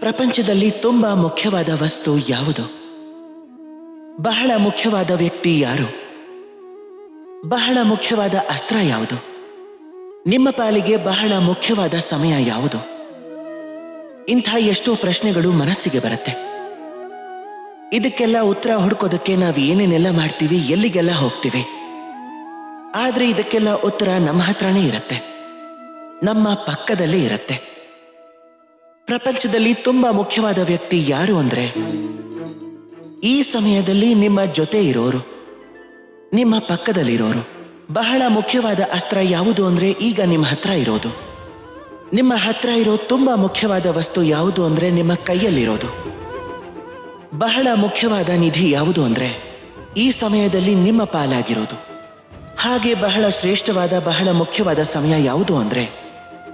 ಪ್ರಪಂಚದಲ್ಲಿ ತುಂಬಾ ಮುಖ್ಯವಾದ ವಸ್ತು ಯಾವುದು? ಬಹಳ ಮುಖ್ಯವಾದ ವ್ಯಕ್ತಿ ಯಾರು? ಬಹಳ ಮುಖ್ಯವಾದ ಅಸ್ತ್ರ ಯಾವುದು? ನಿಮ್ಮ ಪಾಲಿಗೆ ಬಹಳ ಮುಖ್ಯವಾದ ಸಮಯ ಯಾವುದು? ಇಂಥ ಎಷ್ಟೋ ಪ್ರಶ್ನೆಗಳು ಮನಸ್ಸಿಗೆ ಬರುತ್ತೆ. ಇದಕ್ಕೆಲ್ಲ ಉತ್ತರ ಹುಡುಕೋದಕ್ಕೆ ನಾವು ಏನೇನೆಲ್ಲ ಮಾಡ್ತೀವಿ, ಎಲ್ಲಿಗೆಲ್ಲ ಹೋಗ್ತೀವಿ. ಆದ್ರೆ ಇದಕ್ಕೆಲ್ಲ ಉತ್ತರ ನಮ್ಮ ಹತ್ರನೇ ಇರುತ್ತೆ, ನಮ್ಮ ಪಕ್ಕದಲ್ಲೇ ಇರುತ್ತೆ. ಪ್ರಪಂಚದಲ್ಲಿ ತುಂಬಾ ಮುಖ್ಯವಾದ ವ್ಯಕ್ತಿ ಯಾರು ಅಂದ್ರೆ, ಈ ಸಮಯದಲ್ಲಿ ನಿಮ್ಮ ಜೊತೆ ಇರೋರು, ನಿಮ್ಮ ಪಕ್ಕದಲ್ಲಿರೋರು. ಬಹಳ ಮುಖ್ಯವಾದ ಅಸ್ತ್ರ ಯಾವುದು ಅಂದ್ರೆ, ಈಗ ನಿಮ್ಮ ಹತ್ರ ಇರೋದು. ನಿಮ್ಮ ಹತ್ರ ಇರೋ ತುಂಬಾ ಮುಖ್ಯವಾದ ವಸ್ತು ಯಾವುದು ಅಂದ್ರೆ, ನಿಮ್ಮ ಕೈಯಲ್ಲಿರೋದು. ಬಹಳ ಮುಖ್ಯವಾದ ನಿಧಿ ಯಾವುದು ಅಂದ್ರೆ, ಈ ಸಮಯದಲ್ಲಿ ನಿಮ್ಮ ಪಾಲಾಗಿರೋದು. ಹಾಗೆ ಬಹಳ ಶ್ರೇಷ್ಠವಾದ ಬಹಳ ಮುಖ್ಯವಾದ ಸಮಯ ಯಾವುದು ಅಂದ್ರೆ,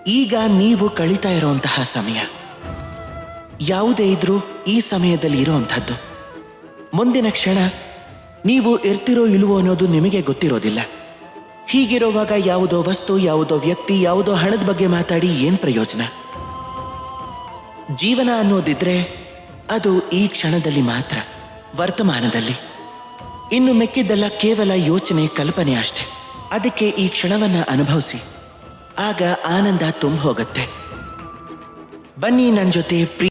ಈಗ ನೀವು ಕಳೀತಾ ಇರುವಂತಹ ಸಮಯ. ಯಾವುದೇ ಇದ್ರೂ ಈ ಸಮಯದಲ್ಲಿ ಇರುವಂಥದ್ದು. ಮುಂದಿನ ಕ್ಷಣ ನೀವು ಇರ್ತಿರೋ ಇಲ್ವೋ ಅನ್ನೋದು ನಿಮಗೆ ಗೊತ್ತಿರೋದಿಲ್ಲ. ಹೀಗಿರುವಾಗ ಯಾವುದೋ ವಸ್ತು, ಯಾವುದೋ ವ್ಯಕ್ತಿ, ಯಾವುದೋ ಹಣದ ಬಗ್ಗೆ ಮಾತಾಡಿ ಏನ್ ಪ್ರಯೋಜನ? ಜೀವನ ಅನ್ನೋದಿದ್ರೆ ಅದು ಈ ಕ್ಷಣದಲ್ಲಿ ಮಾತ್ರ, ವರ್ತಮಾನದಲ್ಲಿ. ಇನ್ನು ಮೆಕ್ಕಿದ್ದೆಲ್ಲ ಕೇವಲ ಯೋಚನೆ, ಕಲ್ಪನೆ ಅಷ್ಟೆ. ಅದಕ್ಕೆ ಈ ಕ್ಷಣವನ್ನ ಅನುಭವಿಸಿ, ಆಗ ಆನಂದ ತುಂಬ ಹೋಗುತ್ತೆ. ಬನ್ನಿ ನನ್ನ ಜೊತೆ